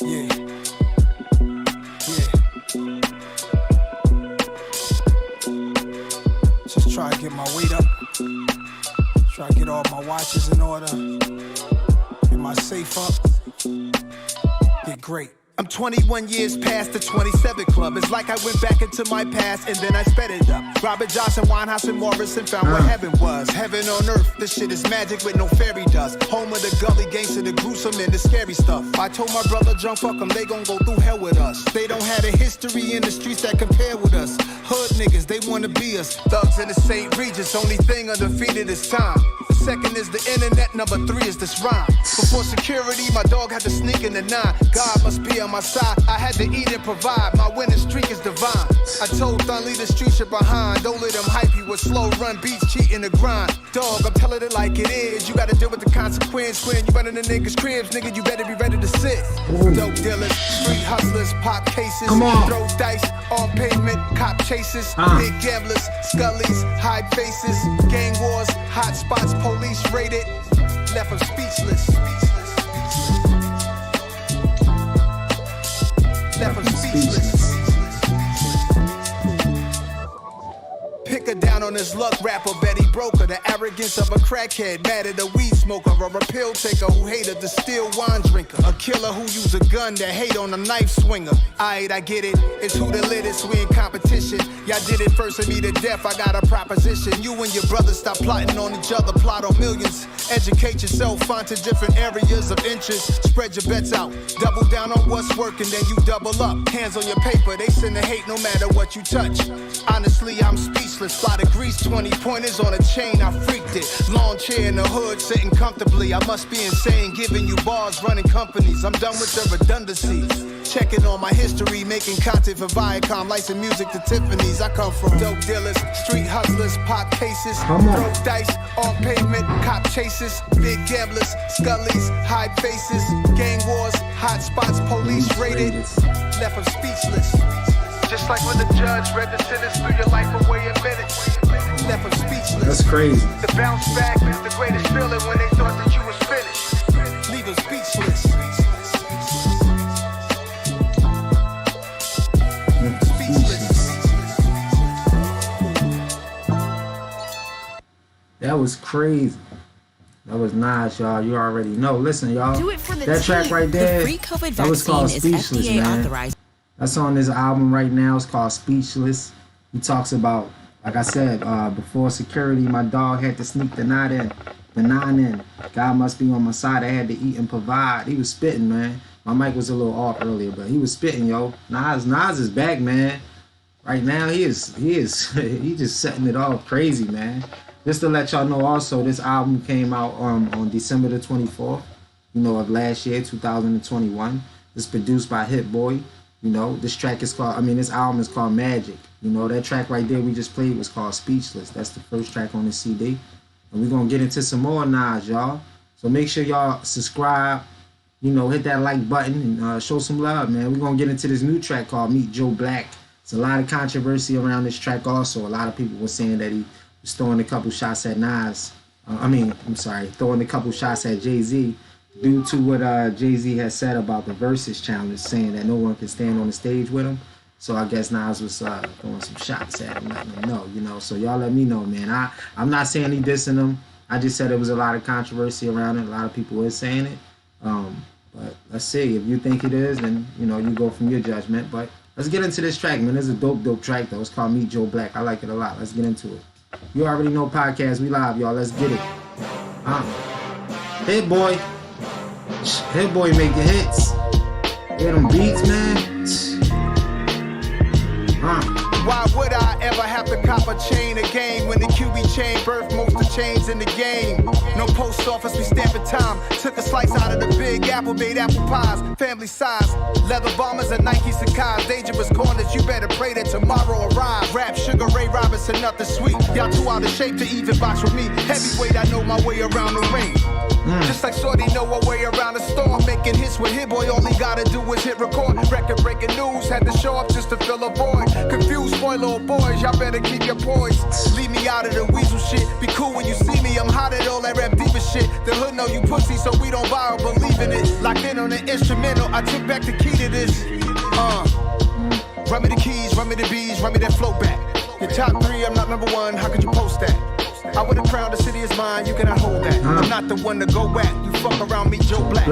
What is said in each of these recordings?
Yeah. Just try to get my weight up. Try to get all my watches in order. Get my safe up. Get great. I'm 21 years past the 27 club. It's like I went back into my past and then I sped it up. Robert Johnson, Winehouse, and Morrison found where heaven was. Heaven on earth, this shit is magic with no fairy dust. Home of the gully gangster, the gruesome and the scary stuff. I told my brother, drunk, fuck them, they gon' go through hell with us. They don't have a history in the streets that compare with us. Hood niggas, they wanna be us. Thugs in the St. Regis, only thing undefeated is time. The second is the internet, number 3 is this rhyme. Before security, my dog had to sneak in the 9. God must be on my side, I had to eat and provide. My winning streak is divine. I told Thun, leave the street shit behind. Don't let them hype you with slow run beats, cheating the grind. Dog, I'm telling it like it is. You gotta deal with the consequence when you running the niggas' cribs. Nigga, you better be ready to sit. Dope dealers, street hustlers, pop cases. Throw dice on pavement, cop chases. Big gamblers, scullies, hide faces. Gang wars, hot spots, police raided. Left them speechless. Left them speechless. Pick her down on this luck rapper, Betty Broker. The arrogance of a crackhead, mad at a weed smoker, or a pill taker who hated the still wine drinker. A killer who use a gun that hate on a knife swinger. Aight, I get it, it's who the littest, we in competition. Y'all did it first and me to death, I got a proposition. You and your brothers stop plotting on each other, plot on millions. Educate yourself, find to different areas of interest. Spread your bets out, double down on what's working, then you double up. Hands on your paper, they send the hate no matter what you touch. Honestly, I'm speechless. Fly to Greece, 20 pointers on a chain, I freaked it. Lawn chair in the hood, sitting comfortably. I must be insane, giving you bars, running companies. I'm done with the redundancies. Checking on my history, making content for Viacom, licensing music to Tiffany's. I come from dope dealers, street hustlers, pop cases. Throw dice on pavement, cop chases. Big gamblers, scullies, hide faces. Gang wars, hot spots, police raided. Left them speechless. Just like when the judge read the sentence, threw your life away in minutes. Left them speechless. That's crazy. The bounce back is the greatest feeling when they thought that you was finished. Leave them speechless. That was crazy. That was nice, y'all. You already know. Listen, y'all. Do it for the that track right there, the free COVID that was called vaccine is Speechless, FDA man. authorized. That's on this album right now. It's called Speechless. He talks about, like I said, before security, my dog had to sneak the 9 in. God must be on my side. I had to eat and provide. He was spitting, man. My mic was a little off earlier, but he was spitting, yo. Nas is back, man. Right now, he just setting it off crazy, man. Just to let y'all know also, this album came out on December the 24th, of last year, 2021. It's produced by Hit Boy. This album is called Magic. That track right there we just played was called Speechless. That's the first track on the CD. And we're going to get into some more Nas, y'all. So make sure y'all subscribe, hit that like button and show some love, man. We're going to get into this new track called Meet Joe Black. It's a lot of controversy around this track also. A lot of people were saying that he was throwing a couple shots at Nas. Throwing a couple shots at Jay-Z due to what Jay-Z has said about the Versus Challenge, saying that no one can stand on the stage with him. So I guess Nas was throwing some shots at him, letting him know, So y'all let me know, man. I'm not saying he dissing him. I just said there was a lot of controversy around it. A lot of people were saying it. But let's see. If you think it is, then, you go from your judgment. But let's get into this track, man. It's a dope track, though. It's called Meet Joe Black. I like it a lot. Let's get into it. You already know podcast. We live, y'all. Let's get it. Hit Boy. Hit Boy making hits. Hear them beats, man. Why would I ever have to cop a chain again when the QB chain birthed most of chains in the game? No post office, we stamping time. Took a slice out of the Big Apple, made apple pies, family size. Leather bombers and Nike Sacai's. Dangerous corners, you better pray that tomorrow arrives. Rap, Sugar Ray Robinson, nothing sweet. Y'all too out of shape to even box with me. Heavyweight, I know my way around the ring. Just like Shorty know her way around the storm, making his hits with Hit Boy, all he gotta do is hit record. Record breaking news, had to show up just to fill a void. Confused boy, little boys, y'all better keep your poise. Leave me out of the weasel shit. Be cool when you see me, I'm hot at all that rap diva shit. The hood know you pussy, so we don't buy or believe in it. Locked in on the instrumental, I took back the key to this. Run me the keys, run me the bees, run me that flow back. Your top 3, I'm not number 1, how could you post that? I would've crowned the city is mine, you cannot hold that. I'm not the one to go back, you fuck around me, Joe Black.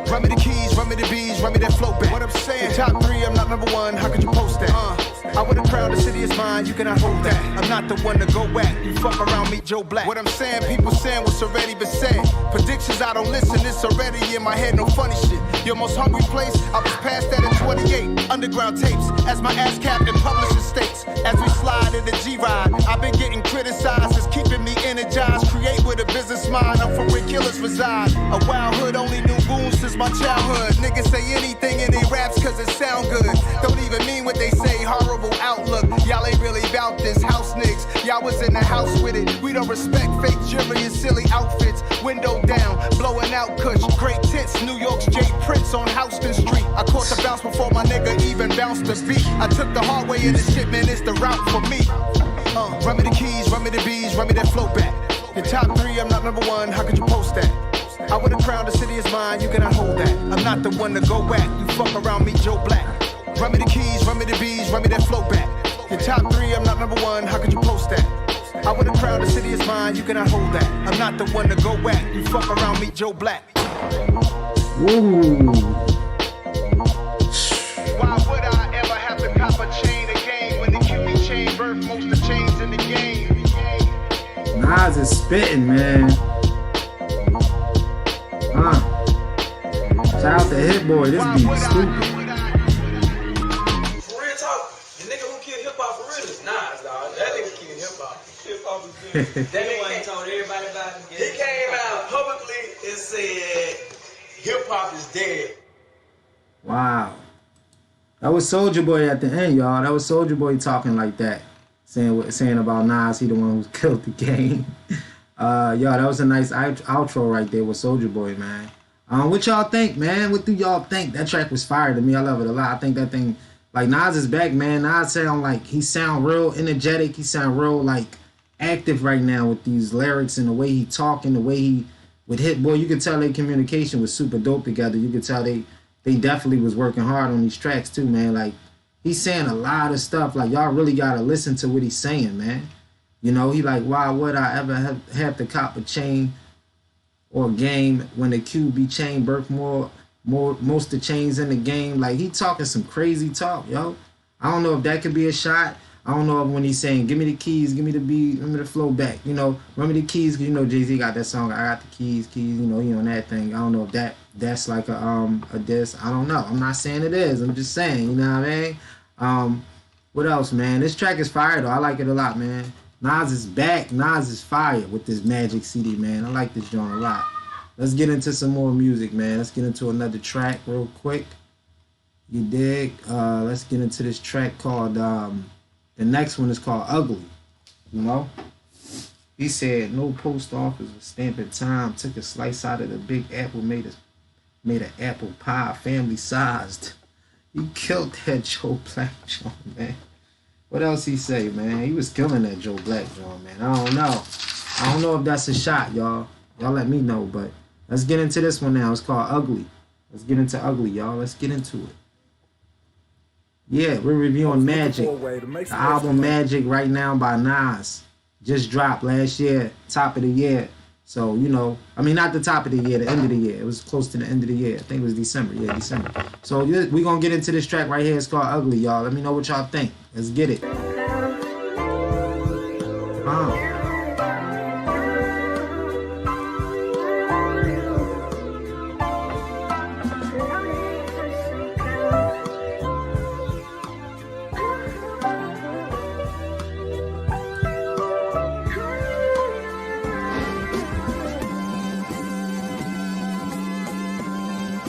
Run me the keys, run me the bees, run me that flow back. What I'm saying, your top 3, I'm not number 1, how could you post that? I would've crowned the city is mine, you cannot hold that. I'm not the one to go back, you fuck around me, Joe Black. What I'm saying, people saying what's already been said. Predictions, I don't listen, it's already in my head, no funny shit. Your most hungry place, I was past that in 28. Underground tapes, as my ass captain publishes states. As we slide in the G-Ride, I've been getting criticized, it's keeping me energized. Create with a business mind, I'm from where killers reside. A wild hood, only knew goons since my childhood. Niggas say anything in they raps cause it sound good. Don't even mean what they say, horrible outlook. Y'all ain't really about this house niggas. Y'all was in the house with it. We don't respect fake jewelry and silly outfits. Window down, blowing out kush. Great tits, New York's J. Prince on Houston Street. I caught the bounce before my nigga even bounced the beat. I took the hard way in this shit, man, it's the route for me. Run me the keys, run me the bees, run me that flow back. Your top 3, I'm not number 1, how could you post that? I would've crowned the city is mine, you cannot hold that. I'm not the one to go back, you fuck around me, Joe Black. Run me the keys, run me the bees, run me that flow back. Your top 3, I'm not number 1, how could you post that? I would've crowned the city is mine, you cannot hold that. I'm not the one to go back, you fuck around me, Joe Black. Ooh. Why would I ever have to cop a chain again when the QB chain birthed most of the chains in the game? Nas is spitting, man. Shout out to Hit Boy, this beat is stupid. For real talk, the nigga who killed hip hop for real is Nas, dog. That nigga killed hip hop. Hip hop is good. That nigga ain't told everybody about it. He came out publicly and said hip hop is dead. Wow. That was Soulja Boy at the end, y'all. That was Soulja Boy talking like that. Saying about Nas, he the one who killed the game. Y'all, that was a nice outro right there with Soulja Boy, man. What y'all think, man? What do y'all think? That track was fire to me. I love it a lot. I think that thing, like, Nas is back, man. Nas he sound real energetic. He sound real, like, active right now with these lyrics and the way he talking, the way he with Hit Boy. You could tell their communication was super dope together. You could tell they definitely was working hard on these tracks too, man. Like, he's saying a lot of stuff. Like, y'all really gotta listen to what he's saying, man. You know, he like, why would I ever have to cop a chain or game when the QB chain birthed most of the chains in the game? Like, he talking some crazy talk, yo. I don't know if that could be a shot. I don't know if when he's saying, give me the keys, give me the beat, give me the flow back, you know, run me the keys, because you know Jay-Z got that song, I got the keys, you know, he on that thing. I don't know if that's like a diss. I don't know. I'm not saying it is. I'm just saying, you know what I mean? What else, man? This track is fire, though. I like it a lot, man. Nas is back. Nas is fire with this Magic CD, man. I like this joint a lot. Let's get into some more music, man. Let's get into another track real quick. You dig? Let's get into this track called, the next one is called Ugly. You know? He said, no post office was stamping time. Took a slice out of the big apple, made an apple pie family sized. He killed that Joe Black joint, man. What else he say, man? He was killing that Joe Black joint, man. I don't know. I don't know if that's a shot, y'all. Y'all let me know, but let's get into this one now. It's called Ugly. Let's get into Ugly, y'all. Let's get into it. Yeah, we're reviewing Magic. The album Magic right now by Nas. Just dropped last year, top of the year. So, you know, I mean, not the top of the year, the end of the year. It was close to the end of the year. I think it was December. Yeah, December. So we're going to get into this track right here. It's called Ugly, y'all. Let me know what y'all think. Let's get it.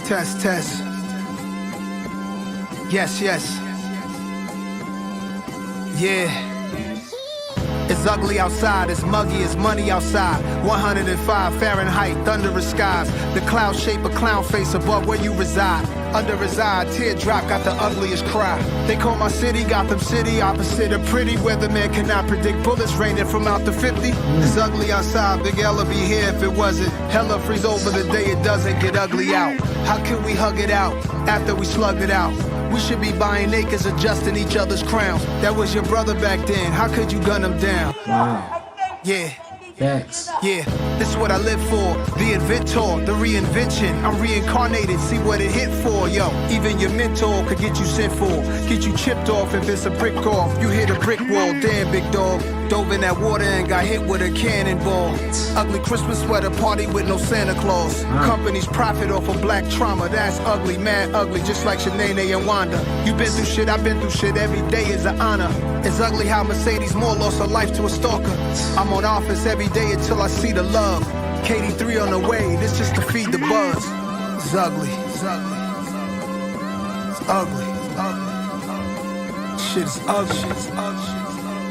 Test, test. Yes, yes. Yeah. It's ugly outside, it's muggy, it's money outside. 105 Fahrenheit, thunderous skies. The cloud shape a clown face above where you reside. Under his eye, a teardrop got the ugliest cry. They call my city Gotham City, opposite of pretty. Weatherman cannot predict bullets raining from out the 50. It's ugly outside, Big L would be here if it wasn't. Hella freeze over the day it doesn't get ugly out. How can we hug it out after we slugged it out? We should be buying acres, adjusting each other's crowns. That was your brother back then, how could you gun him down? Wow. Yeah. Facts. Yeah, this is what I live for. The inventor, the reinvention. I'm reincarnated, see what it hit for, yo. Even your mentor could get you sent for. Get you chipped off if it's a brick off. You hit a brick wall, damn big dog. Dove in that water and got hit with a cannonball. Ugly Christmas sweater party with no Santa Claus. Companies profit off of black trauma, that's ugly, mad ugly, just like Shanae and Wanda. You been through shit, I've been through shit, every day is an honor. It's ugly how Mercedes Moore lost her life to a stalker. I'm on office every day until I see the love. KD3 on the way, this just to feed the buzz. It's ugly, it's ugly. It's ugly, it's ugly. Shit is ugly, shit is ugly.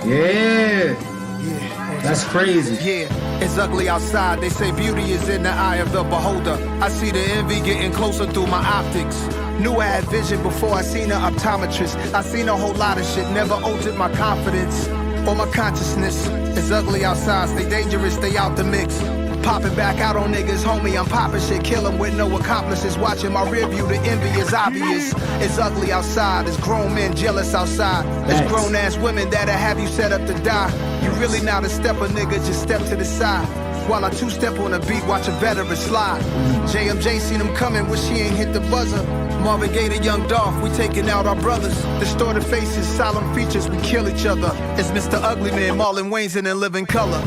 Yeah. Yeah. That's crazy. Yeah, it's ugly outside. They say beauty is in the eye of the beholder. I see the envy getting closer through my optics. Knew I had vision before I seen an optometrist. I seen a whole lot of shit, never altered my confidence or my consciousness. It's ugly outside, stay dangerous, stay out the mix. Popping back out on niggas, homie, I'm popping shit, kill them with no accomplices. Watching my rear view, the envy is obvious. It's ugly outside, there's grown men jealous outside. There's grown ass women that'll have you set up to die. You really not a stepper, nigga, just step to the side. While I two-step on the beat, watch a veteran slide. JMJ seen him coming, wish he ain't hit the buzzer. Marvin Gaye to Young Dolph, we taking out our brothers. Distorted faces, solemn features, we kill each other. It's Mr. Ugly Man, Marlon Wayne's in living color.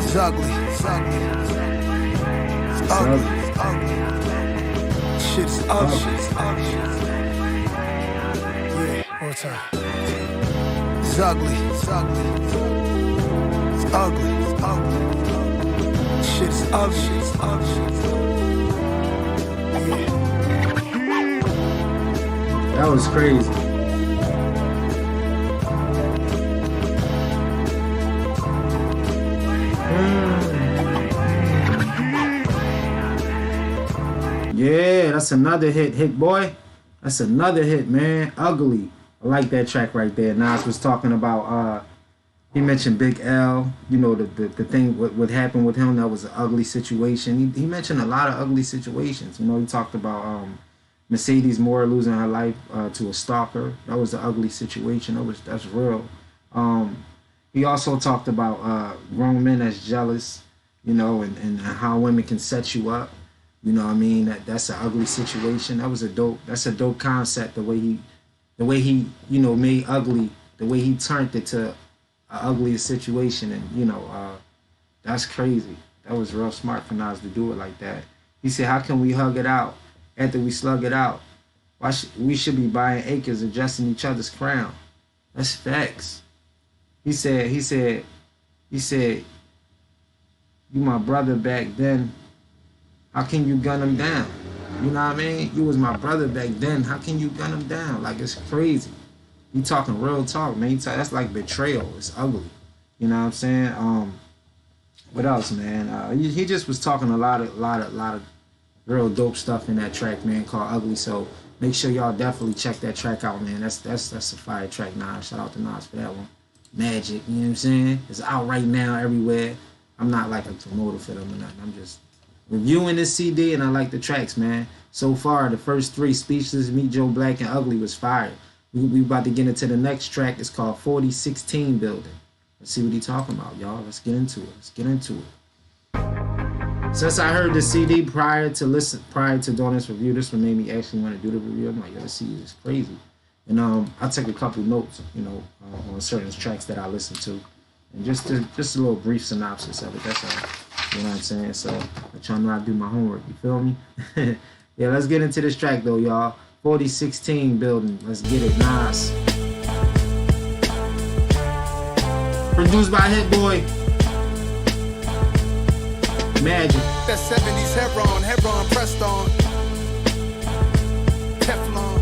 It's ugly, it's ugly. It's ugly, it's ugly. Shit's ugly, shit's ugly. Yeah, one time. It's ugly, it's ugly. It's ugly, it's ugly. Shit's ugly, shit's ugly. Yeah. That was crazy. Yeah, that's another hit, Hit Boy. That's another hit, man. Ugly. I like that track right there. Nas was talking about, he mentioned Big L, you know, the thing, what happened with him, that was an ugly situation. He mentioned a lot of ugly situations. You know, he talked about Mercedes Moore losing her life to a stalker. That was an ugly situation. That's real. He also talked about grown men that's jealous, you know, and how women can set you up. You know what I mean? That's an ugly situation. That's a dope concept, the way he, you know, made ugly, the way he turned it to an ugly situation. And, you know, that's crazy. That was real smart for Nas to do it like that. He said, how can we hug it out after we slug it out? We should be buying acres, adjusting each other's crown. That's facts. He said, you my brother back then. How can you gun him down? You know what I mean? You was my brother back then. How can you gun him down? Like, it's crazy. You talking real talk, man. That's like betrayal. It's ugly. You know what I'm saying? What else, man? He just was talking a lot of real dope stuff in that track, man, called Ugly. So make sure y'all definitely check that track out, man. That's a fire track, Nas. Shout out to Nas for that one. Magic, you know what I'm saying? It's out right now everywhere. I'm not like a promoter for them or nothing. I'm just reviewing this CD, and I like the tracks, man. So far, the first three, Speechless, Meet Joe Black, and Ugly, was fire. We about to get into the next track. It's called 4016 Building. Let's see what he talking about, y'all. Let's get into it. Since I heard the CD prior to doing this review, this one made me actually want to do the review. I'm like, yo, this CD is crazy. And I took a couple notes, you know, on certain tracks that I listened to, and just a little brief synopsis of it. That's all. You know what I'm saying? So I'm trying to do my homework. You feel me? Yeah, let's get into this track though, y'all. 4016 Building. Let's get it, Nas. Produced by Hit Boy. Magic. That 70s Hebron pressed on. Teflon.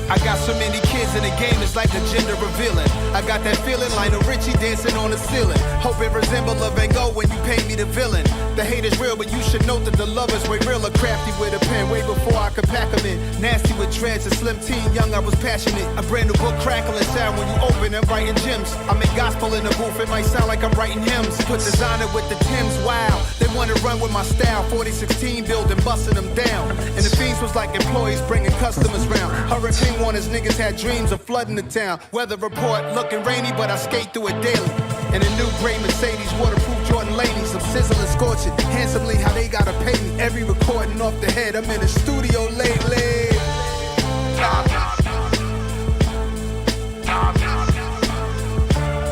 I got so many kids niggas in the game is like the gender revealing. I got that feeling, Lionel Richie dancing on the ceiling. Hope it resemble a Van Gogh when you paint me the villain. The hate is real, but you should note that the love is way realer. Crafty with a pen, way before I could pack them in. Nasty with dreads, a slim teen, young I was passionate. A brand new book crackling sound when you open and writing gems. I make gospel in the booth, it might sound like I'm writing hymns. Put designer with the Timbs, wow. They wanna run with my style, 4016 building, busting them down. And the fiends was like employees bringing customers round. Hurricane warners, niggas had dreams of flooding the town. Weather report looking rainy, but I skate through it daily. In a new gray Mercedes, waterproof Jordan ladies. I'm sizzling, scorching, handsomely how they gotta pay me. Every recording off the head, I'm in the studio lately.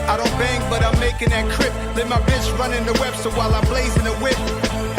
I don't bang, but I'm making that crip. Let my bitch running the Webster while I'm blazing the whip.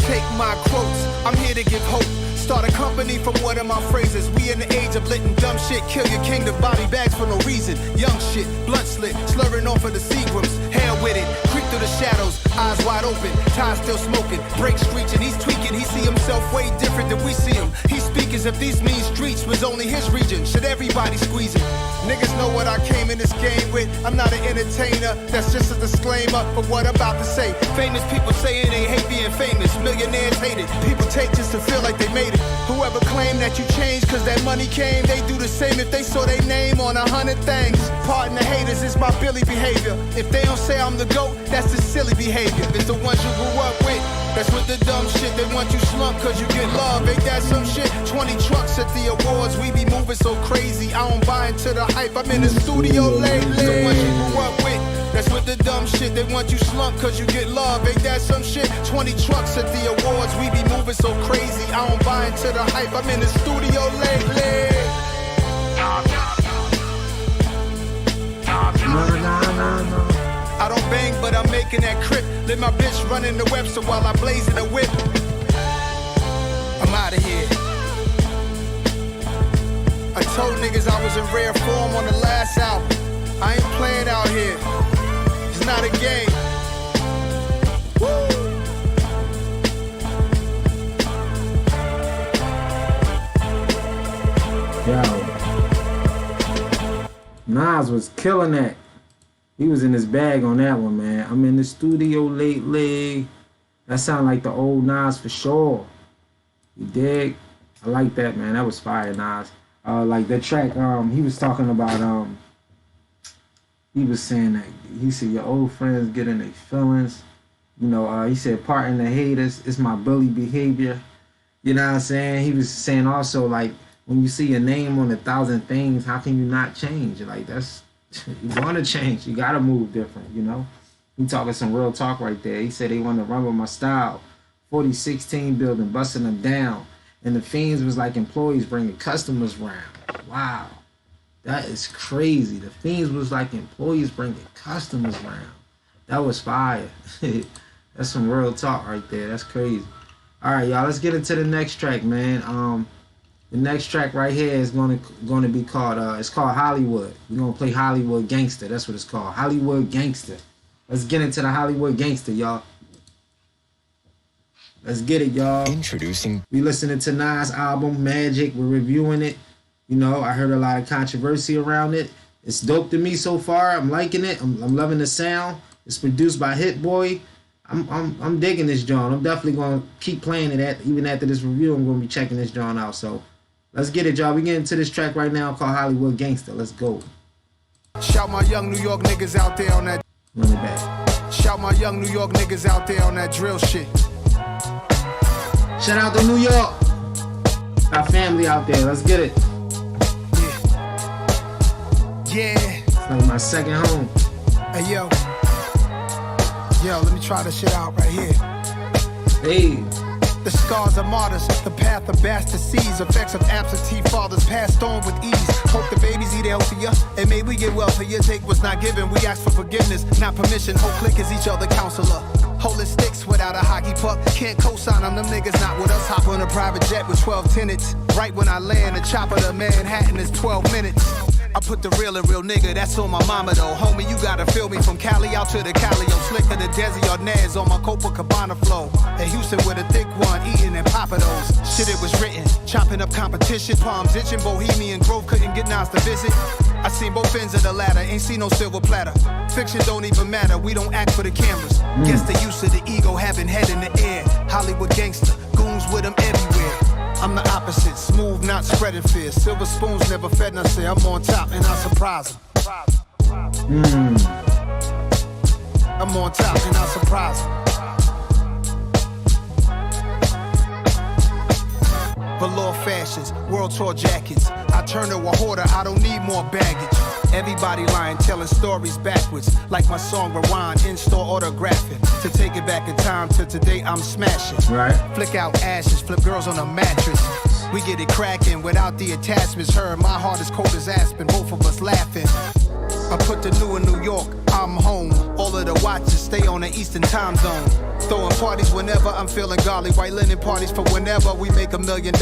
Take my quotes, I'm here to give hope. Start a company from one of my phrases. We in the age of lit and dumb shit. Kill your kingdom, body bags for no reason. Young shit, blunt slit, slurring off of the Seagrams. Hell with it, creep through the shadows, eyes wide open, tie still smoking, brakes screeching. He's tweaking, he see himself way different than we see him. He speak as if these mean streets was only his region. Should everybody squeeze it? Niggas know what I came in this game with. I'm not an entertainer, that's just a disclaimer for what I'm about to say. Famous people saying they hate being famous. Millionaires hate it, people take just to feel like they made it. Whoever claim that you changed cause that money came, they do the same if they saw their name on 100 things. Pardon the haters, it's my Billy behavior. If they don't say I'm the GOAT, that's the silly behavior. It's the ones you grew up with, that's with the dumb shit. They want you slump cause you get love, ain't that some shit? 20 trucks at the awards, we be moving so crazy. I don't buy into the hype, I'm in the studio lately. The ones you grew up with, that's with the dumb shit. They want you slump cause you get love, ain't that some shit? 20 trucks at the awards, we be moving so crazy. I don't buy into the hype, I'm in the studio lately. No. I don't bang, but I'm making that crip. Let my bitch running the Webster while I blazing the whip. I'm out of here. I told niggas I was in rare form on the last album. I ain't playing out here. It's not a game. Woo! Yo. Nas was killing that. He was in his bag on that one, man. I'm in the studio lately. That sound like the old Nas for sure. You dig? I like that, man. That was fire, Nas. Like that track, he was talking about, he was saying that, he said, your old friends get in their feelings. You know, he said, pardon the haters, it's my bully behavior. You know what I'm saying? He was saying also, like, when you see your name on 1,000 things, how can you not change? Like, that's, you want to change. You got to move different, you know? He talking some real talk right there. He said they want to run with my style. 4016 building, busting them down. And the fiends was like employees bringing customers around. Wow. That is crazy. The fiends was like employees bringing customers around. That was fire. That's some real talk right there. That's crazy. All right, y'all. Let's get into the next track, man. The next track right here is going to be called, it's called Hollywood. We're going to play Hollywood Gangster. That's what it's called. Hollywood Gangster. Let's get into the Hollywood Gangster, y'all. Let's get it, y'all. Introducing. We listening to Nas' album, Magic. We're reviewing it. You know, I heard a lot of controversy around it. It's dope to me so far. I'm liking it. I'm loving the sound. It's produced by Hit Boy. I'm digging this joint. I'm definitely going to keep playing it even after this review. I'm going to be checking this joint out. So let's get it, y'all. We get into this track right now called Hollywood Gangster. Let's go. Shout my young New York niggas out there on that. Run it back. Shout my young New York niggas out there on that drill shit. Shout out to New York. Our family out there. Let's get it. Yeah. It's like my second home. Hey, yo. Yo, let me try this shit out right here. Hey. The scars of martyrs, the path of bastard seeds, effects of absentee fathers passed on with ease. Hope the babies eat healthier, and may we get wealthier. Take what's not given, we ask for forgiveness, not permission. Whole clique is each other counselor. Holding sticks without a hockey puck, can't co-sign them niggas not with us. Hop on a private jet with 12 tenants. Right when I land, the chopper to Manhattan is 12 minutes. I put the real and real nigga, that's on my mama though. Homie, you gotta feel me from Cali out to the Calio. Slicker the Desi or Nez on my Copacabana flow. In Houston with a thick one, eating and popping those. Shit, it was written, chopping up competition. Palms itching, Bohemian Grove couldn't get Nas to visit. I seen both ends of the ladder, ain't seen no silver platter. Fiction don't even matter, we don't act for the cameras. Guess the use of the ego, having head in the air. Hollywood gangster, goons with them everywhere. I'm the opposite, smooth, not spreading fear. Silver spoons never fed, and I say I'm on top, and I surprise them. I'm on top, and I surprise them. Velour fashions, world tour jackets. I turn to a hoarder, I don't need more baggage. Everybody lying, telling stories backwards. Like my song Rewind, in-store autographing. To take it back in time to today, I'm smashing. Right. Flick out ashes, flip girls on a mattress. We get it cracking without the attachments. Her, my heart is cold as aspen, both of us laughing. I put the new in New York, I'm home. All of the watches stay on the Eastern time zone. Throwing parties whenever I'm feeling golly. White linen parties for whenever we make $1 million.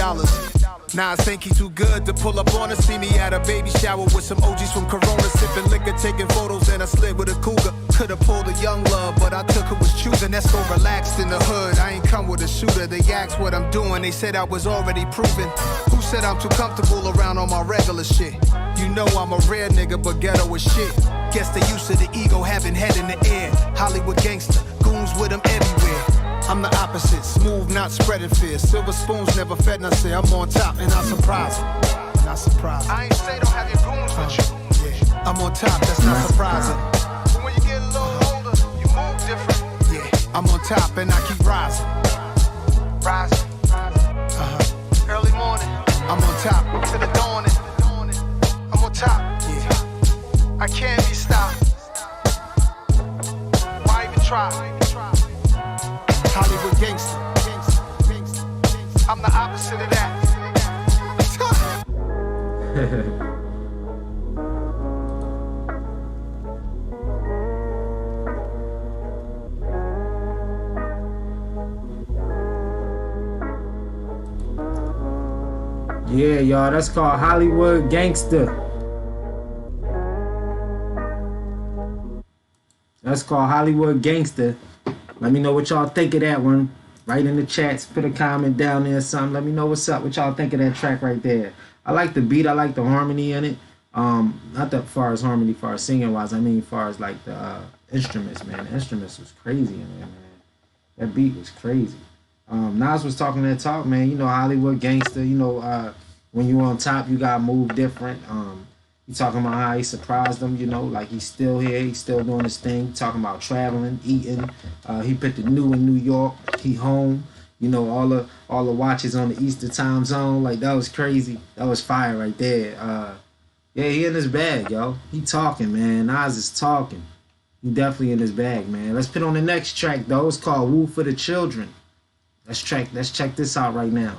Now I think he too good to pull up on us. See me at a baby shower with some OGs from Corona. Sipping liquor, taking photos, and I slid with a cougar. Could've pulled a young love, but I took who was choosing. That's so relaxed in the hood, I ain't come with a shooter. They asked what I'm doing, they said I was already proven. Who said I'm too comfortable around on my regular shit? You know I'm a rare nigga, but ghetto is shit. Guess the use of the ego, having head in the air. Hollywood gangster, goons with them everywhere. I'm the opposite, smooth, not spreading fear. Silver spoons never fed, and I say I'm on top, and I surprise them. Not surprised. I ain't say don't have your goons with you. Yeah, I'm on top, that's not surprising. But when you get a little older, you move different. Yeah, I'm on top, and I keep rising. Rising. Early morning, I'm on top to the dawning. I'm on top, yeah. I can't be stopped. Why even try? Hollywood gangster. I'm the opposite of that. Yeah, y'all, that's called Hollywood Gangster. That's called Hollywood Gangster. Let me know what y'all think of that one. Write in the chats, put a comment down there or something. Let me know what's up, what y'all think of that track right there. I like the beat, I like the harmony in it. Not that far as harmony, far as singing wise, I mean far as like the instruments, man. The instruments was crazy in there, man. That beat was crazy. Nas was talking that talk, man. You know, Hollywood Gangster, you know, when you on top, you gotta move different. He talking about how he surprised them, you know, like he's still here, he's still doing his thing. Talking about traveling, eating. He put the new in New York. He home. You know, all the watches on the Eastern time zone. Like, that was crazy. That was fire right there. Yeah, he in his bag, yo. He talking, man. Nas is talking. He definitely in his bag, man. Let's put on the next track, though. It's called Woo for the Children. Let's check this out right now.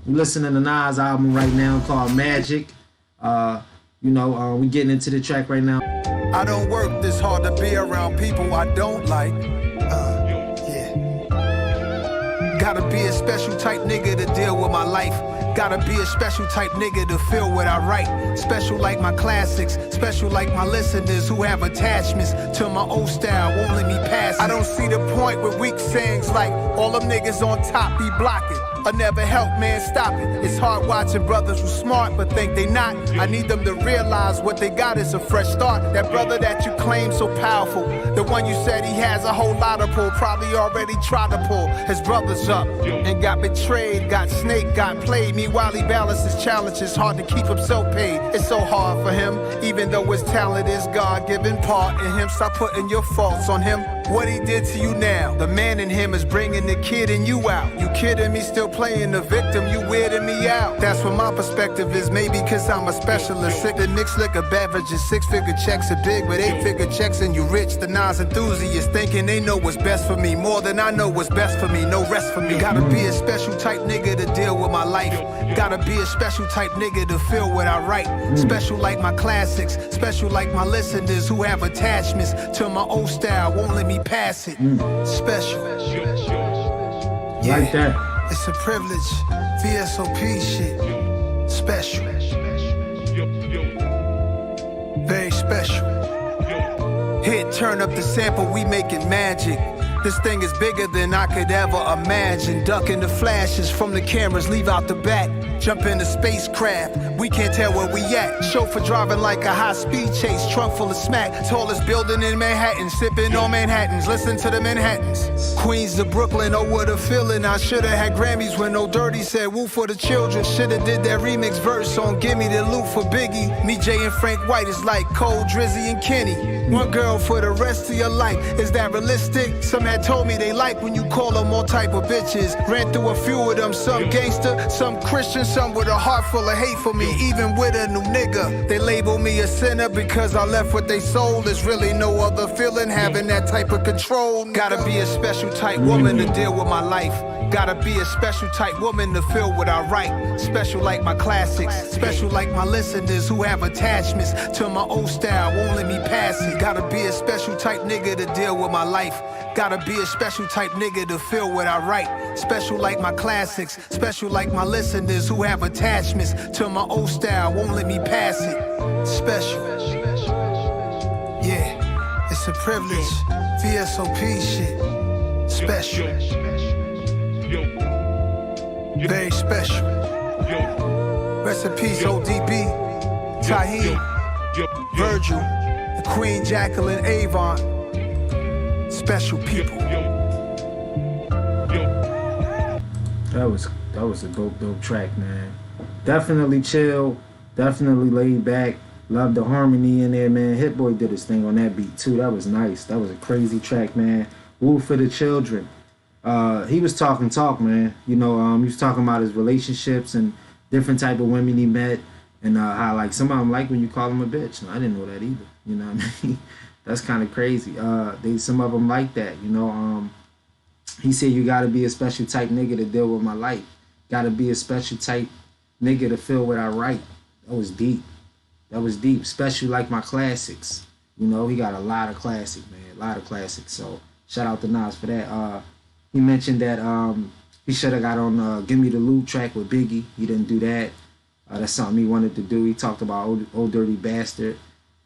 We listening to Nas' album right now called Magic. You know, we getting into the track right now. I don't work this hard to be around people I don't like. Yeah. Gotta be a special type nigga to deal with my life. Gotta be a special type nigga to feel what I write. Special like my classics, special like my listeners who have attachments to my old style, won't let me pass it. I don't see the point with weak sayings like all them niggas on top be blocking. I never help, man, stop it. It's hard watching brothers who smart but think they not. I need them to realize what they got is a fresh start. That brother that you claim so powerful, the one you said he has a whole lot of pull, probably already tried to pull his brothers up and got betrayed, got snaked, got played. Meanwhile, he balances challenges, hard to keep himself paid. It's so hard for him, even though his talent is God-given part in him. Stop putting your faults on him. What he did to you now, the man in him is bringing the kid in you out. You kidding me, still playing the victim, you weirding me out. That's what my perspective is, maybe cause I'm a specialist. Sick of mixed liquor beverages, 6-figure checks are big, but 8-figure checks and you rich. The Nas enthusiasts thinking they know what's best for me, more than I know what's best for me, no rest for me. Gotta be a special type nigga to deal with my life. Gotta be a special type nigga to feel what I write. Special like my classics, special like my listeners who have attachments to my old style, won't let me pass it. Special. Yeah. Like that. It's a privilege, VSOP shit. Special. special. Hit, turn up the sample, we making magic. This thing is bigger than I could ever imagine. Ducking the flashes from the cameras, leave out the back. Jump in the spacecraft, we can't tell where we at. Chauffeur driving like a high-speed chase, trunk full of smack. Tallest building in Manhattan, sipping on Manhattans, listen to the Manhattans. Queens to Brooklyn, oh what a feeling. I should've had Grammys when No Dirty said woo for the children. Should've did that remix verse on Gimme the Loot for Biggie. Me, Jay, and Frank White is like Cole, Drizzy, and Kenny. One girl for the rest of your life, is that realistic? Some had told me they like when you call them all type of bitches. Ran through a few of them, some gangster, some Christian, some with a heart full of hate for me. Even with a new nigga, they label me a sinner because I left what they sold. There's really no other feeling having that type of control. Gotta be a special type woman to deal with my life. Gotta be a special type woman to feel what I write. Special like my classics, special like my listeners who have attachments to my old style, won't let me pass it. Gotta be a special type nigga to deal with my life. Gotta be a special type nigga to feel what I write. Special like my classics, special like my listeners who have attachments to my old style, won't let me pass it. Special, yeah, it's a privilege. VSOP shit, special, very special. Rest in peace, ODB, Tahir, Virgil, the Queen Jacqueline Avon. Special people. That was a dope track, man. Definitely chill, definitely laid back. Love the harmony in there, man. Hit Boy did his thing on that beat too. That was nice. That was a crazy track, man. Woo for the children. He was talking talk, man. You know, he was talking about his relationships and different type of women he met, and how like some of them like when you call them a bitch. And I didn't know that either. You know what I mean? That's kind of crazy. Some of them like that, you know. He said you gotta be a special type nigga to deal with my life. Gotta be a special type nigga to feel what I write. That was deep. That was deep. Special like my classics. You know, he got a lot of classics, man. A lot of classics. So shout out to Nas for that. He mentioned that he should have got on Gimme the Loot track with Biggie. He didn't do that. That's something he wanted to do. He talked about Old Dirty Bastard.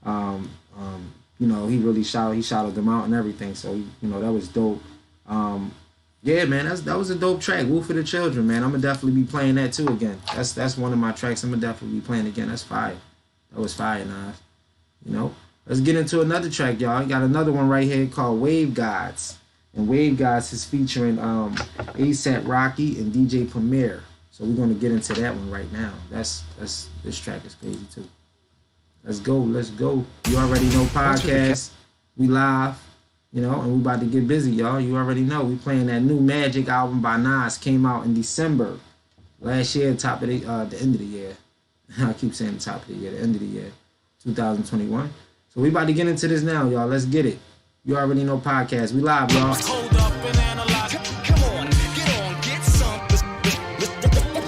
You know, he really shouted them out and everything. So, you know, that was dope. Yeah, man, that was a dope track. Woo for the children, man. I'm going to definitely be playing that too again. That's one of my tracks I'm going to definitely be playing again. That's fire. That was fire, Nas. You know, let's get into another track, y'all. I got another one right here called Wave Gods. And Wave Gods is featuring A$AP Rocky and DJ Premier. So we're going to get into that one right now. This track is crazy too. Let's go. You already know podcast. We live, you know, and we about to get busy, y'all. You already know. We playing that new Magic album by Nas. Came out in December last year, the end of the year. I keep saying the top of the year, the end of the year, 2021. So we about to get into this now, y'all. Let's get it. You already know podcast. We live, y'all. Hold up and analyze. Come on, get some.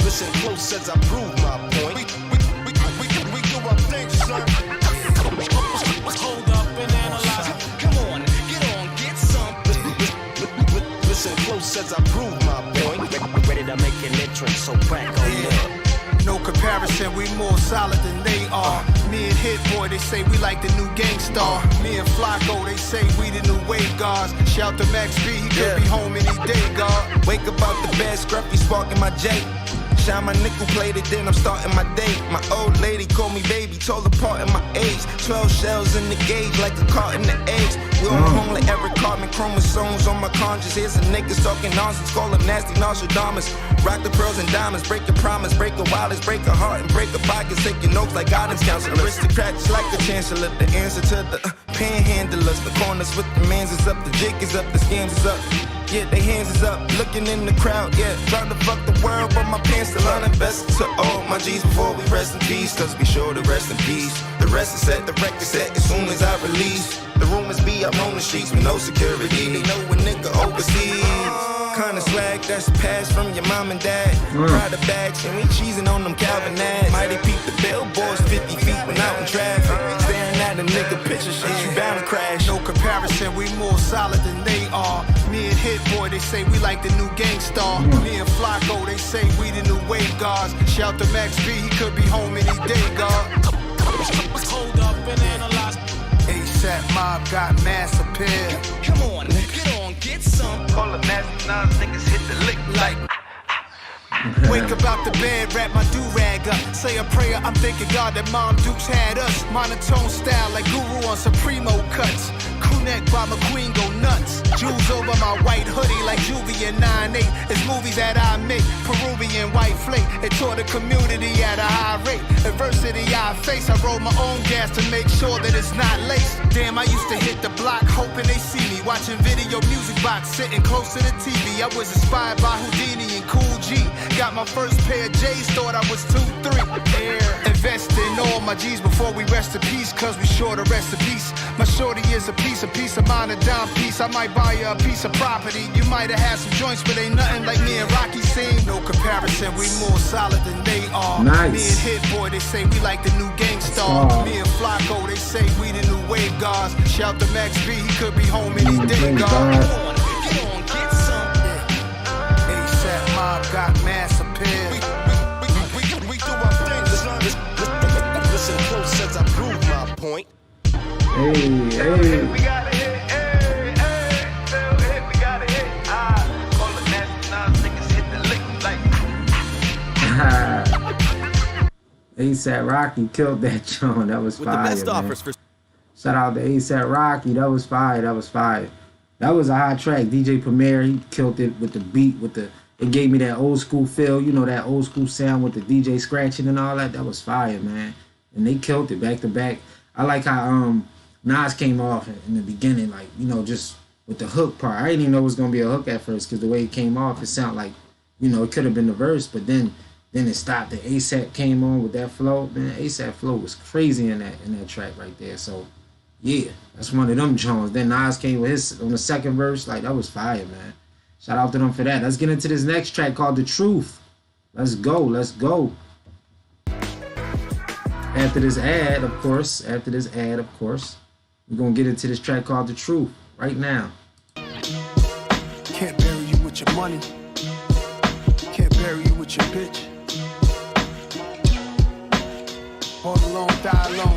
Listen close as I prove my point. We do our thing, son. Hold up and analyze. Come on, get some. Listen close as I prove my point. Ready to make an entrance, so crack on up. No comparison, we more solid than they are. Me and Hit Boy, they say we like the new Gangstar. Me and Flacco, they say we the new wave guards. Shout to Max B, he could be home any day, God. Wake up out the bed, scruffy sparking my J. Shine my nickel plated, then I'm starting my day. My old lady called me baby, told apart in my age. 12 shells in the gauge like a carton of eggs. We on home like every carbon chromosomes on my conscience. Here's some niggas talking nonsense, call them nasty Nostradamus. Rock the pearls and diamonds, break your promise, break a wallets, break a heart and break a pockets. Take your notes like guidance counselors. Aristocrats like the chancellor, the answer to the panhandlers. The corners with the mans is up, the jig is up, the scams is up. Yeah, they hands is up, looking in the crowd, yeah. Trying to fuck the world, but my pants still uninvested. To all my G's before we rest in peace, cause be sure to rest in peace. The rest is set, the record set as soon as I release. The rumors be up on the streets with no security. They know a nigga overseas. Kinda swag that's passed from your mom and dad. Pride of bags and we cheesing on them Calvin ads. Mighty peep the billboards 50 feet when out in traffic. Staring at a nigga picture shit, you bound to crash. No comparison, we more solid than they are. Me and Hit Boy, they say we like the new Gangstar. Me and Flacco, they say we the new wave guards. Shout to Max B, he could be home any day, God. Hold up and analyze. ASAP mob got mass appeal. Come on, get some. Call the master, now niggas hit the lick like. Wake up out the bed, wrap my do-rag up. Say a prayer, I'm thanking God that Mom Dukes had us. Monotone style like Guru on Supremo cuts. Crew-neck by McQueen go nuts. Jewels over my white hoodie like Juvie in 9-8. It's movies that I make, Peruvian white flake. It taught the community at a high rate. Adversity I face, I roll my own gas to make sure that it's not laced. Damn, I used to hit the block hoping they see me. Watching video music box, sitting close to the TV. I was inspired by Houdini and Cool G. Got my first pair of J's, thought I was 2-3. Invest in all my G's before we rest in peace, cause we sure to rest in peace. My shorty is a piece of mind, a dime piece. I might buy you a piece of property. You might have had some joints, but ain't nothing like me and Rocky seen. No comparison, we more solid than they are. Nice. Me and Hit Boy, they say we like the new Gangstar. Me and Flacco, they say we the new wave guards. Shout to Max B, he could be home any day, God. Get on, get some. ASAP mob got mass appeal. We do our things. Listen close as I prove my point. Hey. We gotta hit, hey, we gotta hit. Call the master, now niggas hit the lick like. ASAP Rocky killed that joint. That was fire, With the best man. offers for Shout out to ASAP Rocky. That was fire. That was fire. That was a hot track. DJ Premier, he killed it with the beat, it gave me that old school feel, you know, that old school sound with the DJ scratching and all that. That was fire, man. And they killed it back to back. I like how Nas came off in the beginning, like, you know, just with the hook part. I didn't even know it was gonna be a hook at first, because the way it came off, it sounded like, you know, it could have been the verse, but then it stopped. The ASAP came on with that flow. Man, ASAP flow was crazy in that track right there. So yeah, that's one of them joints. Then Nas came with his on the second verse. Like, that was fire, man. Shout out to them for that. Let's get into this next track called The Truth. Let's go. After this ad, of course, we're going to get into this track called The Truth right now. Can't bury you with your money. Can't bury you with your bitch. All alone, die alone.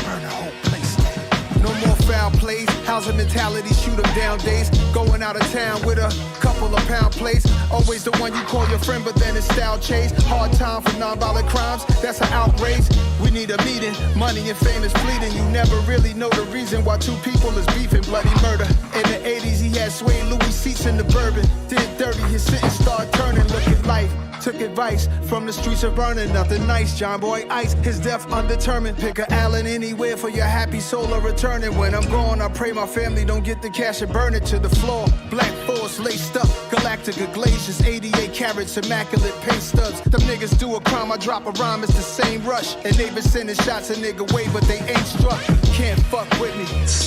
Burn the whole place down. No more foul plays. Housing mentality, shoot 'em down days. Going out of town with a couple of pound plates. Always the one you call your friend, but then it's style chase. Hard time for non-violent crimes, that's an outrage. We need a meeting, money and fame is fleeting. You never really know the reason why two people is beefing. Bloody murder. In the 80s, he had suede Louis seats in the bourbon. Did 30, his sentence started turning, look at life. Took advice from the streets of burning, nothing nice. John Boy Ice, his death undetermined. Pick a Allen anywhere for your happy soul of returning. When I'm gone, I pray my family don't get the cash and burn it to the floor. Black Force laced up, Galactica glaciers, 88 carats, immaculate paint studs. Them niggas do a crime, I drop a rhyme, it's the same rush. And they been sending shots a nigga way, but they ain't struck. Can't fuck with me.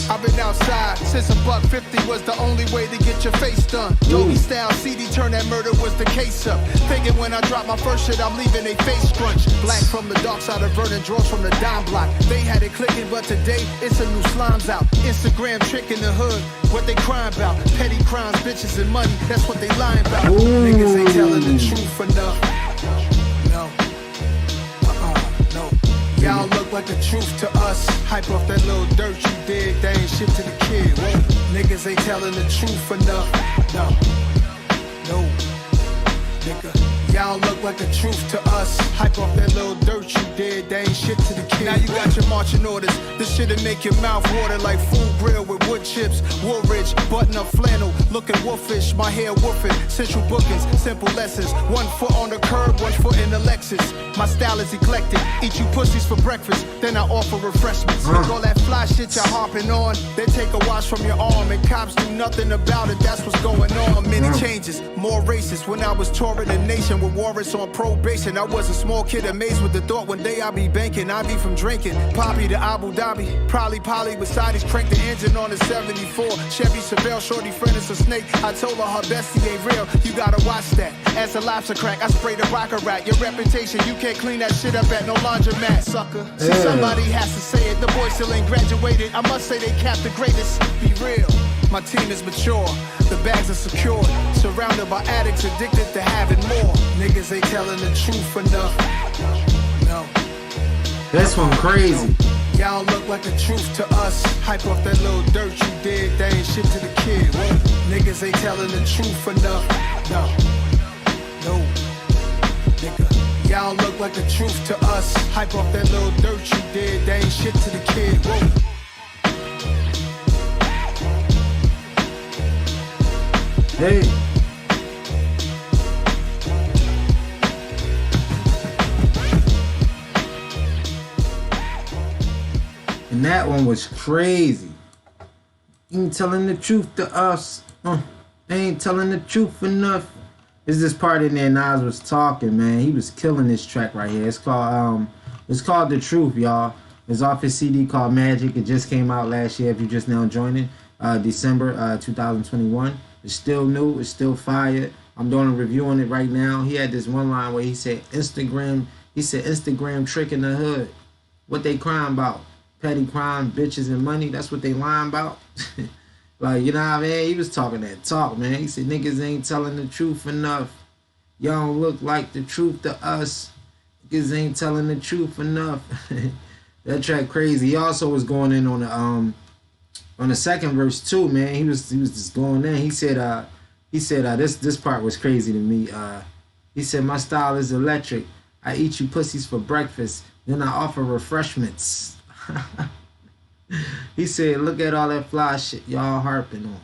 I've been outside since $1.50 was the only way to get your face done. Doggy style CD turn that murder was the case up. Thinking when I drop my first shit, I'm leaving they face scrunch. Black from the dark side of Vernon, draws from the dime block. They had it clicking, but today it's a new slimes out. Instagram trick in the hood, what they crying about? Petty crimes, bitches and money, that's what they lying about. Niggas ain't telling the truth enough. No. No. Y'all look like the truth to us. Hype off that little dirt you did, they ain't shit to the kid. Whoa. Niggas ain't telling the truth enough. No. Nigga. Y'all look like the truth to us. Hype off that little dirt you did, they ain't shit to the kid. Now you got your marching orders. This shit'll make your mouth water like food grill with wood chips. Woolrich, button up flannel, looking wolfish. My hair woofing, central bookings, simple lessons. 1 foot on the curb, 1 foot in the Lexus. My style is eclectic. Eat you pussies for breakfast, then I offer refreshments. Look all that fly shit you're hopping on. They take a watch from your arm and cops do nothing about it. That's what's going on. Many changes, more racist. When I was touring the nation, with warrants on probation. I was a small kid amazed with the thought one day I'd be banking. I'd be from drinking Poppy to Abu Dhabi. Probably Polly with sideys, cranked the engine on the 74. Chevy Chevelle, shorty friend is a snake. I told her bestie ain't real, you gotta watch that. As a lobster crack, I sprayed a rocker rat. Your reputation, you can't clean that shit up at no laundromat, sucker. See, somebody has to say it, the boy still ain't graduated. I must say they capped the greatest. Be real, my team is mature, the bags are secured. Surrounded by addicts addicted to having more. Niggas ain't telling the truth enough. No. This one crazy. Y'all look like the truth to us. Hype off that little dirt you did, that ain't shit to the kid. What? Niggas ain't telling the truth enough. No, nigga. Y'all look like the truth to us. Hype off that little dirt you did, that ain't shit to the kid. Whoa. Hey. And that one was crazy. You ain't telling the truth to us. They ain't telling the truth enough. There's this part in there Nas was talking, man. He was killing this track right here. It's called The Truth, y'all. It's off his CD called Magic. It just came out last year if you just now joining. December 2021. It's still new. It's still fire. I'm doing a review on it right now. He had this one line where he said Instagram trick in the hood. What they crying about? Petty crime, bitches, and money. That's what they lying about. Like, you know what I mean? He was talking that talk, man. He said niggas ain't telling the truth enough. Y'all don't look like the truth to us. Niggas ain't telling the truth enough. That track crazy. He also was going in on the second verse too, man. He was just going in. He said this part was crazy to me. He said my style is electric. I eat you pussies for breakfast, then I offer refreshments. He said, look at all that fly shit y'all harping on.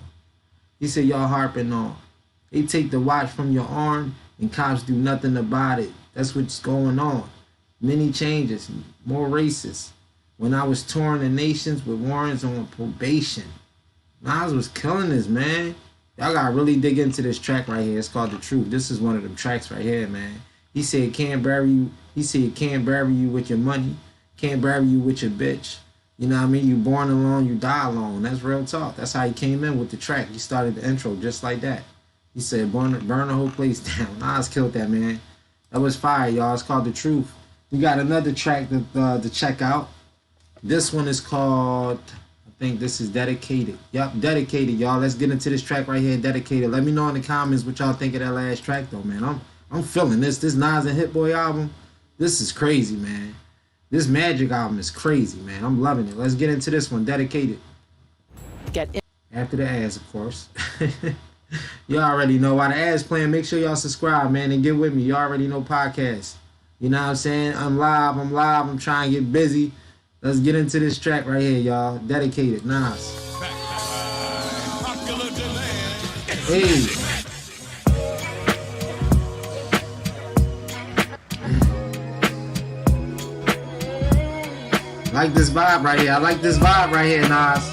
He said y'all harping on. They take the watch from your arm and cops do nothing about it. That's what's going on. Many changes, more racist. When I was touring the nations with warrants on probation. Nas was killing this, man. Y'all gotta really dig into this track right here. It's called The Truth. This is one of them tracks right here, man. He said can't bury you. He said can't bury you with your money. Can't bury you with your bitch. You know what I mean? You born alone, you die alone. That's real talk. That's how he came in with the track. He started the intro just like that. He said burn the whole place down. Nas killed that, man. That was fire, y'all. It's called The Truth. We got another track to check out. This one is called, I think this is Dedicated. Yup, Dedicated, y'all. Let's get into this track right here, Dedicated. Let me know in the comments what y'all think of that last track, though, man. I'm feeling this. This Nas and Hit Boy album, this is crazy, man. This Magic album is crazy, man. I'm loving it. Let's get into this one, Dedicated. Get in. After the ads, of course. Y'all already know. While the ads playing, make sure y'all subscribe, man, and get with me. Y'all already know podcasts. You know what I'm saying? I'm live. I'm trying to get busy. Let's get into this track right here, y'all. Dedicated, Nas. Hey. Like this vibe right here. I like this vibe right here, Nas.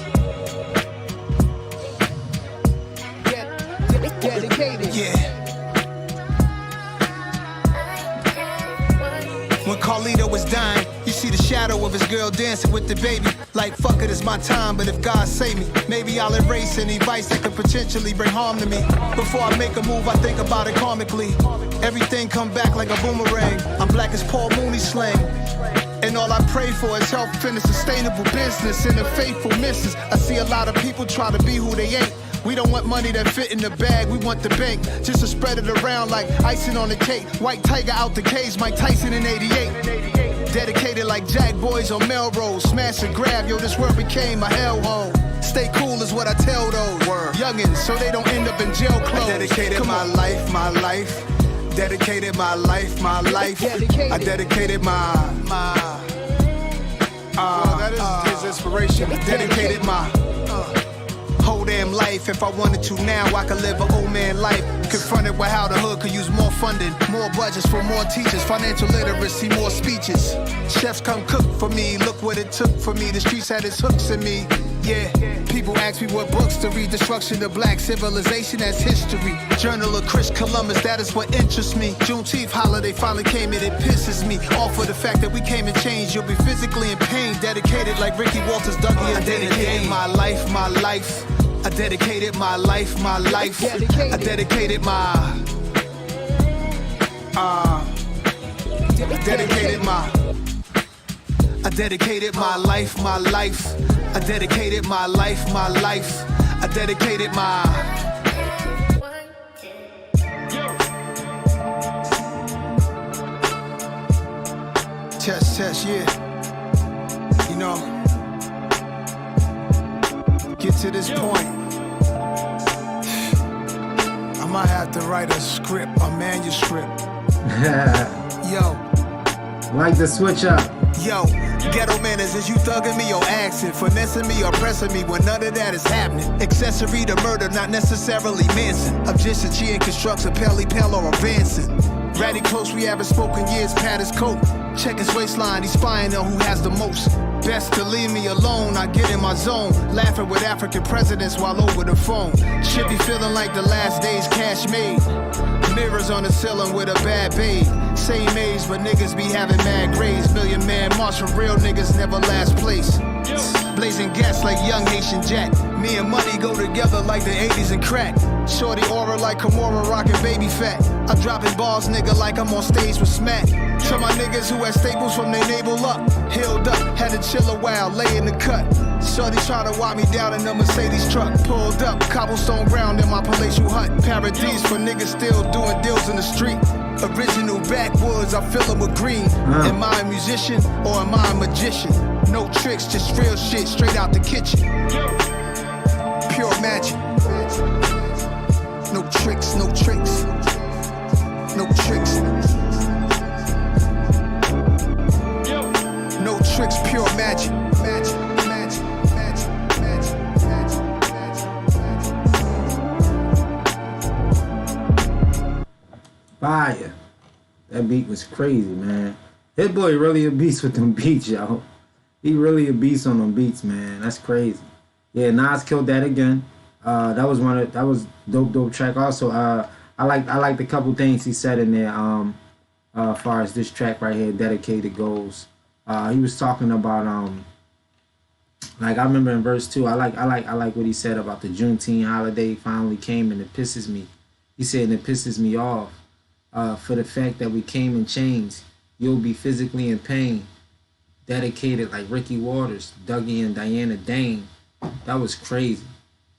Dedicated. Yeah. When Carlito was dying, you see the shadow of his girl dancing with the baby. Like, fuck it, it's my time, but if God save me, maybe I'll erase any vice that could potentially bring harm to me. Before I make a move, I think about it karmically. Everything come back like a boomerang. I'm black as Paul Mooney slang. And all I pray for is health and a sustainable business and a faithful missus. I see a lot of people try to be who they ain't. We don't want money that fit in the bag, we want the bank. Just to spread it around like icing on the cake. White Tiger out the cage, Mike Tyson in 88. Dedicated like Jack Boys on Melrose. Smash and grab, yo, this world became a hellhole. Stay cool is what I tell those youngins, so they don't end up in jail clothes. I dedicated my life. Dedicated my life. I dedicated that is his inspiration. Dedicated my whole damn life. If I wanted to now, I could live an old man life. Confronted with how the hood could use more funding, more budgets for more teachers, financial literacy, more speeches. Chefs come cook for me, look what it took for me. The streets had its hooks in me. Yeah, people ask me what books to read. Destruction of black civilization as history. Journal of Chris Columbus, that is what interests me. Juneteenth holiday finally came and it pisses me off for the fact that we came and changed. You'll be physically in pain, dedicated like Ricky Walters, Dougie, and dedicated my life, my life. I dedicated my life, my life. I dedicated my I dedicated my life, my life. I dedicated my life, my life. I dedicated my test, yeah. You know, get to this point, I might have to write a script, a manuscript. Yo. Like the switch up. Yo, ghetto manners, is you thugging me or axing, finessing me or pressing me when none of that is happening? Accessory to murder, not necessarily Manson. I'm just a G and constructs a Pelly Pell or advancing. Ratty close, we haven't spoken years, pat his coat. Check his waistline, he's spying on who has the most. Best to leave me alone, I get in my zone. Laughing with African presidents while over the phone. Should be feeling like the last days cash made. Mirrors on the ceiling with a bad babe. Same age, but niggas be having mad grades. Million man march for real niggas never last place. Blazing gas like young Haitian Jack. Me and money go together like the 80s and crack. Shorty aura like Kimura rockin' baby fat. I'm dropping balls, nigga, like I'm on stage with Smack. To my niggas who had staples from their navel up. Healed up, had to chill a while, lay in the cut. Shorty try to walk me down in a Mercedes truck. Pulled up, cobblestone ground in my palatial hut. Paradise for niggas still doing deals in the street. Original backwoods, I fill them with green. Am I a musician or am I a magician? No tricks, just real shit straight out the kitchen. Pure magic. No tricks, no tricks. No tricks. No tricks, pure magic. Magic, magic, magic, magic, magic. Fire. That beat was crazy, man. Hit Boy really a beast with them beats, yo. He really a beast on them beats, man. That's crazy. Yeah, Nas killed that again. That was dope track. Also, I liked a couple things he said in there. As far as this track right here, Dedicated goes. He was talking about like I remember in verse 2. I like what he said about the Juneteenth holiday finally came and it pisses me. He said and it pisses me off for the fact that we came and changed. You'll be physically in pain. Dedicated like Ricky Waters, Dougie and Diana Dane. That was crazy.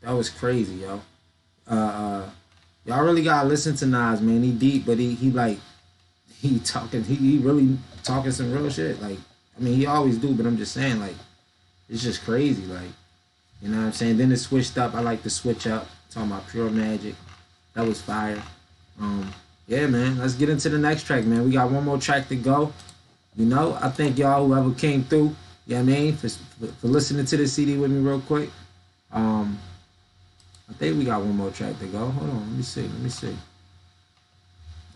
That was crazy, yo. Y'all really gotta listen to Nas, man. He deep, but he really talking some real shit. Like, I mean, he always do, but I'm just saying, like, it's just crazy, like, you know what I'm saying? Then it switched up. I like the switch up. Talking about Pure Magic. That was fire. Yeah, man. Let's get into the next track, man. We got one more track to go. You know, I thank y'all whoever came through. You know what I mean? For listening to this CD with me real quick. I think we got one more track to go. Hold on, let me see.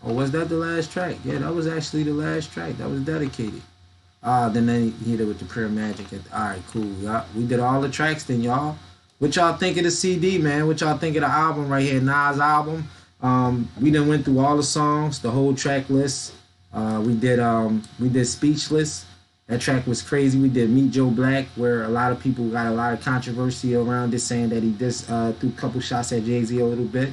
Oh, was that the last track? Yeah, that was actually the last track. That was Dedicated. Then they hit it with the Pure Magic. Alright, cool. Yeah, we did all the tracks then, y'all. What y'all think of the CD, man? What y'all think of the album right here, Nas album? We done went through all the songs, the whole track list. We did Speechless. That track was crazy. We did Meet Joe Black, where a lot of people got a lot of controversy around it, saying that he just threw a couple shots at Jay-Z a little bit.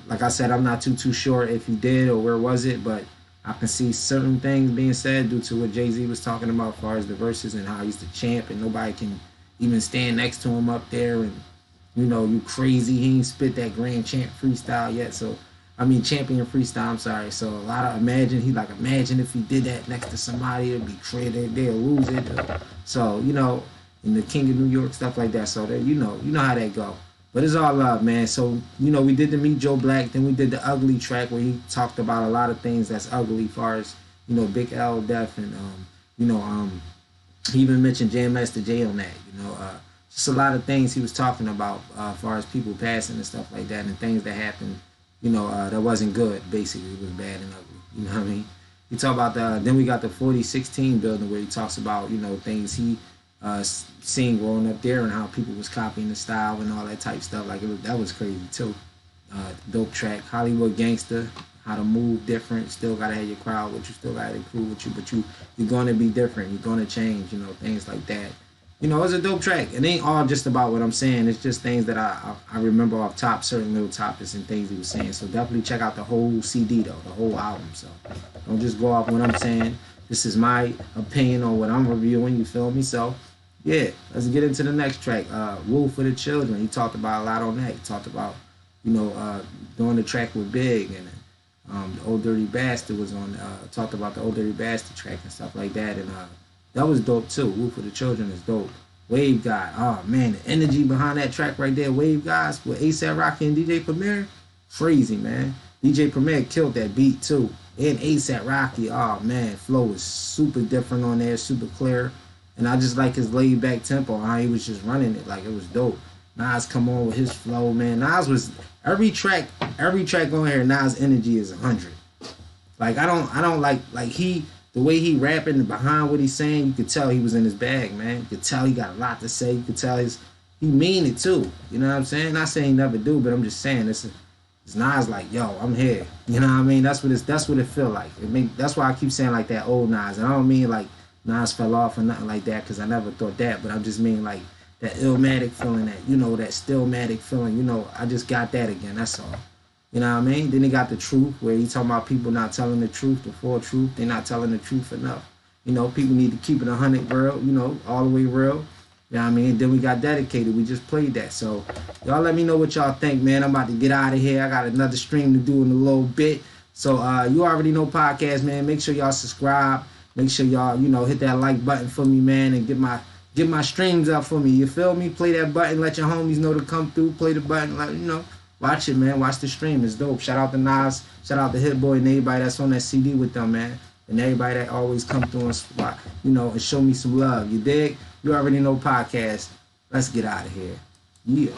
Like I said, I'm not too sure if he did or where was it, but I can see certain things being said due to what Jay-Z was talking about as far as the verses and how he's the champ and nobody can even stand next to him up there. And, you know, you crazy. He ain't spit that Grand Champ freestyle yet. So, I mean, champion freestyle, I'm sorry. So, a lot of imagine if he did that next to somebody, it'd be crazy. They'll lose it. So, you know, in the King of New York, stuff like that. So, you know how that go. But it's all love, man. So, you know, we did the Meet Joe Black. Then we did the Ugly track where he talked about a lot of things that's ugly as far as, you know, Big L death and, he even mentioned Jam Master Jay on that, you know. just a lot of things he was talking about as far as people passing and stuff like that, and things that happened, you know, that wasn't good. Basically, it was bad and ugly. You know what I mean? He talked about then we got the 4016 building where he talks about, you know, things he seen growing up there and how people was copying the style and all that type stuff. Like that was crazy too. Dope track, Hollywood Gangster, how to move different. Still gotta have your crowd with you. Still gotta have the crew with you, but you're gonna be different. You're gonna change. You know, things like that. You know, it's a dope track. It ain't all just about what I'm saying. It's just things that I remember off top, certain little topics and things he was saying. So definitely check out the whole CD though, the whole album. So don't just go off what I'm saying. This is my opinion on what I'm reviewing. You feel me? So yeah, let's get into the next track. Woo for the Children. He talked about a lot on that. He talked about, you know, doing the track with Big, and the Old Dirty Bastard was on. Talked about the Old Dirty Bastard track and stuff like that, and that was dope too. Woo for the Children is dope. Wave God, oh man, the energy behind that track right there, Wave Guys with ASAP Rocky and DJ Premier, crazy man. DJ Premier killed that beat too, and ASAP Rocky, oh man, flow is super different on there, super clear, and I just like his laid back tempo, how he was just running it, like it was dope. Nas come on with his flow, man. Nas was every track on here. Nas energy is 100. Like I don't like he. The way he rapping behind what he's saying, you could tell he was in his bag, man. You could tell he got a lot to say. You could tell he mean it too. You know what I'm saying? Not saying he never do, but I'm just saying it's Nas like, yo, I'm here. You know what I mean? That's what it feel like. That's why I keep saying like that old Nas. And I don't mean like Nas fell off or nothing like that, because I never thought that. But I just mean like that Illmatic feeling, that, you know, that Stillmatic feeling. You know, I just got that again. That's all. You know what I mean? Then he got the truth, where he talking about people not telling the truth, the full truth. They're not telling the truth enough. You know, people need to keep it 100 real, you know, all the way real. You know what I mean? Then we got Dedicated. We just played that. So y'all let me know what y'all think, man. I'm about to get out of here. I got another stream to do in a little bit. So you already know podcast, man. Make sure y'all subscribe. Make sure y'all, you know, hit that like button for me, man, and get my streams up for me. You feel me? Play that button. Let your homies know to come through. Play the button. Like, you know. Watch it, man. Watch the stream. It's dope. Shout out to Nas. Shout out to Hit Boy and everybody that's on that CD with them, man. And everybody that always come through and, you know, and show me some love. You dig? You already know podcast. Let's get out of here. Yeah.